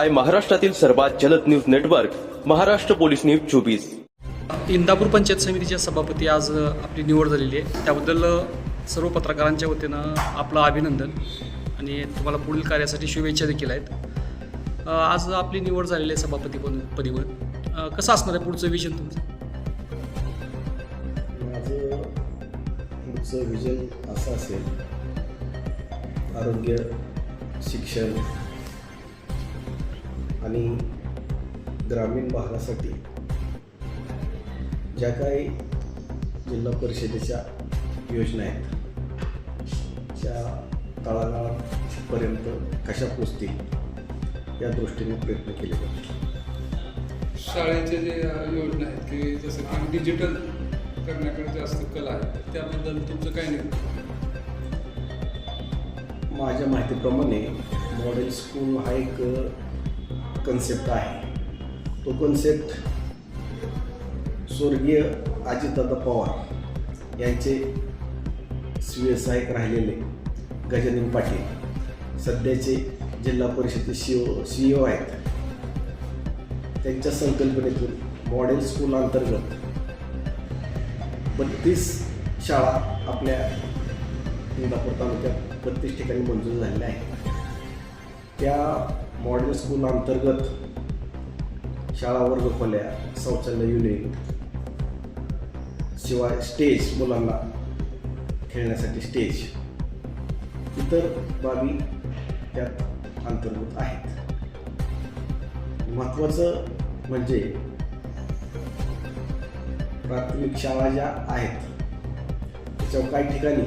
आहे महाराष्ट्रातील सर्वात जलद news network Maharashtra police news 24. Indapur panchayat समितीच्या सभापती आज आपली निवड झालेली आहे. त्याबद्दल सर्व पत्रकारांच्या वतीनं आपलं अभिनंदन आणि तुम्हाला पुढील कार्यासाठी शुभेच्छा देखील आहेत. आज आपली निवड झालेली आहे सभापती पदीवर. कसं असणार आहे पुढचं विजन तुमचं? माझं पुढचं विजन असं असेल, आरोग्य, शिक्षण आणि ग्रामीण भागासाठी ज्या काही जिल्हा परिषदेच्या योजना आहेत त्या तळागाळापर्यंत कशा पोचतील या दृष्टीने प्रयत्न केले जातात. शाळेचे जे योजना आहेत की जसं की डिजिटल करण्याकडे जास्त कल आहे, त्याबद्दल तुमचं काय नाही? माझ्या माहितीप्रमाणे मॉडेल स्कूल हा एक कन्सेप्ट आहे. तो कन्सेप्ट स्वर्गीय अजितदादा पवार यांचे स्वीय सहाय्यक राहिलेले गजानन पाटील सध्याचे जिल्हा परिषदेचे CEO आहेत. त्यांच्या संकल्पनेतून मॉडेल स्कूल अंतर्गत 32 शाळा आपल्या इंदापूर तालुक्यात 32 ठिकाणी मंजूर झालेल्या आहेत. त्या मॉडेल स्कूल अंतर्गत शाळा वर्गखोल्या, शौचालय युनिट, शिवाय स्टेज, मुलांना खेळण्यासाठी स्टेज, इतर बाबी त्यात अंतर्गत आहेत. महत्त्वाचं म्हणजे प्राथमिक शाळा ज्या आहेत त्याच्यावर काही ठिकाणी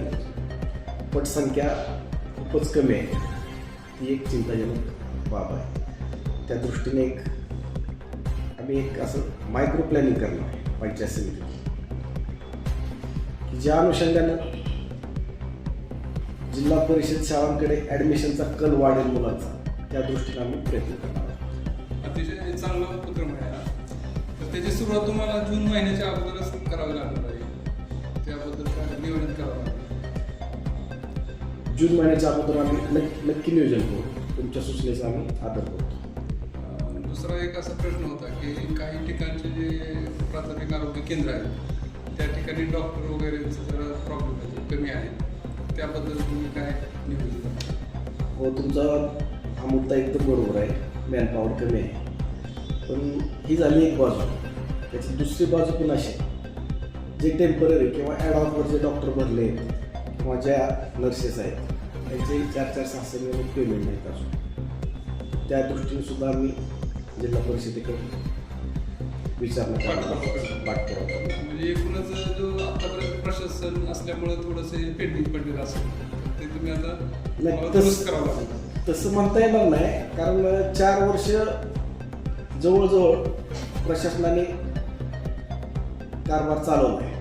पटसंख्या खूपच कमी आहे. ती एक चिंताजनक बाब आहे. त्या दृष्टीने आम्ही एक असं मायक्रो प्लॅनिंग करणार आहे पंचायत समितीत, की ज्या अनुषंगानं जिल्हा परिषद शाळांकडे ॲडमिशनचा कल वाढेल मुलांचा, त्या दृष्टीने आम्ही प्रयत्न करणार आहोत. अतिशय चांगला उपक्रम आहे. तर त्याची सुरुवात तुम्हाला जून महिन्याच्या अगोदरच करावी लागणार आहे. त्याबद्दल काय नियोजन करावं लागेल? जून महिन्याच्या अगोदर आम्ही नक्की नियोजन करू. तुमच्या सूचनेचा आम्ही आदर करतो. दुसरा एक असा प्रश्न होता की काही ठिकाणचे जे प्राथमिक आरोग्य केंद्र आहेत त्या ठिकाणी डॉक्टर वगैरेचं जरा प्रॉब्लेम आहे, कमी आहे. त्याबद्दल तुम्ही काय नियोजन करता? हो, तुमचा हा मुद्दा एकदम बरोबर आहे. मॅनपॉवर कमी आहे. पण ही झाली एक बाजू. त्याची दुसरी बाजू पण अशी, जे टेम्पररी किंवा ॲडॉकवर जे डॉक्टर भरले आहेत किंवा ज्या नर्सेस आहेत त्यांचे 4-4-6 महिने पेमेंट नाहीत अजून. त्या दृष्टीने सुद्धा आम्ही जिल्हा परिषदेकडे विचारणा पाठपुरावा करतो. म्हणजे एकूणच जो आतापर्यंत प्रशासन असल्यामुळे थोडंसं पेंडिंग पडलेलं असेल ते तुम्ही आता दुरुस्त करावं लागेल. तसं म्हणता येणार नाही, कारण 4 वर्ष जवळजवळ प्रशासनाने कारभार चालवला आहे.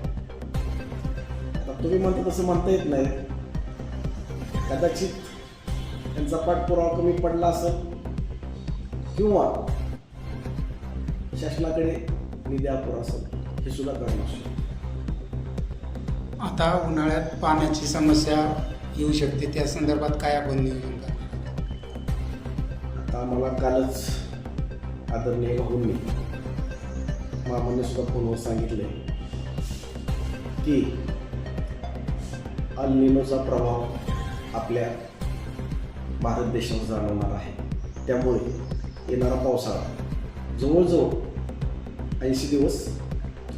आता तुम्ही म्हणता तसं म्हणता येत नाही. कदाचित त्यांचा पाठपुरावा कमी पडला असेल किंवा शासनाकडे निधी अपुरा असेल, हे सुद्धा कारण असू. आता उन्हाळ्यात पाण्याची समस्या येऊ शकते, त्या संदर्भात काय आपण नियोजन करणार? आता आम्हाला कालच आदरणीय भाऊंनी मामाने सुद्धा फोनवर सांगितले की अल निनोचा प्रभाव आपल्या भारत देशावर जाणवणार आहे. त्यामुळे येणारा पावसाळा जवळजवळ 80 दिवस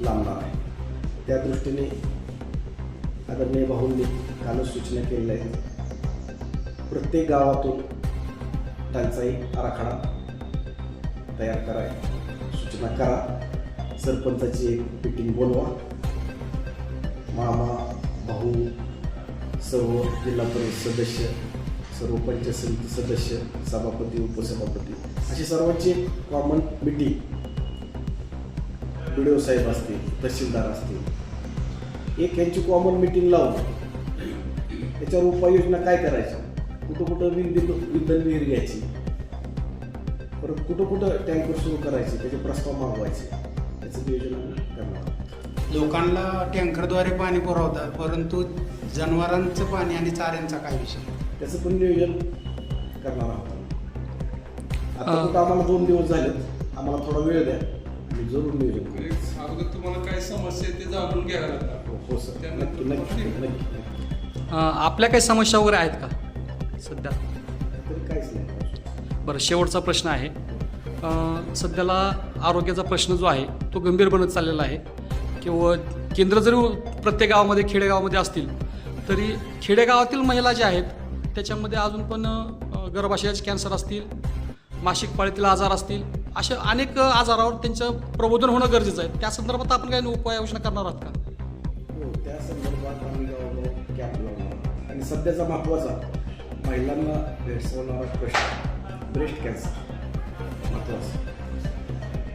लांबणार आहे. त्या दृष्टीने आदरणीय भाऊंनी कालच सूचना केलेल्या आहेत. प्रत्येक गावातून टंचाई आराखडा तयार कराय सूचना करा. सरपंचाची एक मीटिंग बोलवा. मामा, भाऊ, सर्व जिल्हा परिषद सदस्य, सर्व पंचायत समिती सदस्य, सभापती, उपसभापती अशी सर्वांची कॉमन मीटिंग, BDO साहेब असतील, तहसीलदार असतील, एक यांची कॉमन मीटिंग लावून त्याच्यावर उपाययोजना काय करायच्या, कुठं विद्युत विहीर घ्यायची, परत कुठं टँकर सुरू करायचे, त्याचे प्रस्ताव मागवायचे, त्याचं नियोजन करणार. लोकांना टँकरद्वारे पाणी पुरवतात, परंतु जनावरांचं पाणी आणि चाऱ्यांचा काय विषय? त्याचं पण नियोजन करणार आहोत. आता फक्त आम्हाला 2 दिवस झालेत, आम्हाला थोडा वेळ द्या, आम्ही जरूर नियोजन करू. एक अगोदर तुम्हाला काय समस्या आहे ते जाणून घ्यायला लागणार. हो सर, नक्की नक्की नक्की. आपल्या काही समस्या वगैरे आहेत का सध्या? तरी काहीच नाही. बरं, शेवटचा प्रश्न आहे. सध्याला आरोग्याचा प्रश्न जो आहे तो गंभीर बनत चाललेला आहे. किंवा केंद्र जरी प्रत्येक गावामध्ये खेडेगावामध्ये असतील तरी खेडेगावातील महिला ज्या आहेत त्याच्यामध्ये अजून पण गर्भाशयाचे कॅन्सर असतील, मासिक पाळीतील आजार असतील, अशा अनेक आजारावर त्यांचं प्रबोधन होणं गरजेचं आहे. त्या संदर्भात आपण काही उपाययोजना करणार आहात का? हो, त्या संदर्भात आम्ही गावागाव कॅम्प लावणार. आणि सध्याचा महत्त्वाचा महिलांना भेडसावणारा प्रश्न ब्रेस्ट कॅन्सर महत्त्वाचा.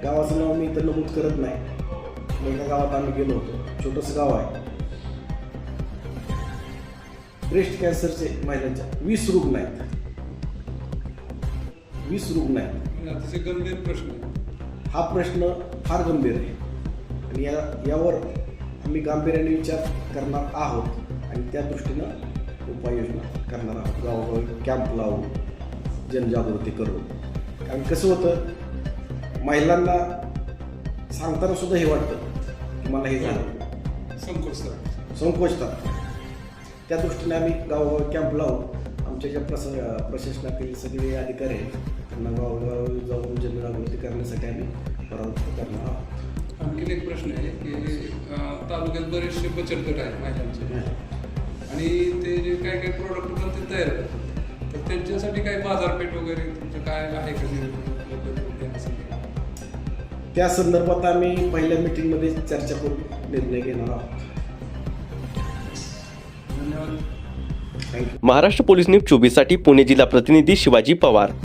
गावाचं नाव मी इथं नमूद करत नाही. एका गावात आम्ही गेलो होतो, छोटंसं गाव आहे. ब्रेस्ट कॅन्सरचे महिलांच्या 20 रुग्ण आहेत. 20 रुग्ण आहेत. अतिशय गंभीर प्रश्न आहे. हा प्रश्न फार गंभीर आहे आणि यावर आम्ही गांभीर्याने विचार करणार आहोत आणि त्या दृष्टीनं उपाययोजना करणार आहोत. गावोगावी कॅम्प लावून जनजागृती करून. कारण कसं होतं, महिलांना सांगताना सुद्धा हे वाटतं की मला हे झालं, संकोचतात. त्या दृष्टीने आम्ही गावोगावी कॅम्प लावून आमच्या ज्या प्रशासनातील सगळे अधिकारी आहेत त्यांना गावोगावी जाऊन जनजागृती करण्यासाठी आम्ही प्रवृत्त करणार आहोत. आणखीन एक प्रश्न आहे की तालुक्यात बरेचसे बचत गट आहेत महिलांचे आणि ते जे काय काय प्रोडक्ट पण ते तयार करतात, तर त्यांच्यासाठी काय बाजारपेठ वगैरे तुमचं काय आहे का देण्यासाठी? त्या संदर्भात आम्ही पहिल्या मीटिंगमध्ये चर्चा करून निर्णय घेणार आहोत. धन्यवाद. थँक्यू. महाराष्ट्र पोलीस न्यूज 24 साठी पुणे जिल्हा प्रतिनिधी शिवाजी पवार.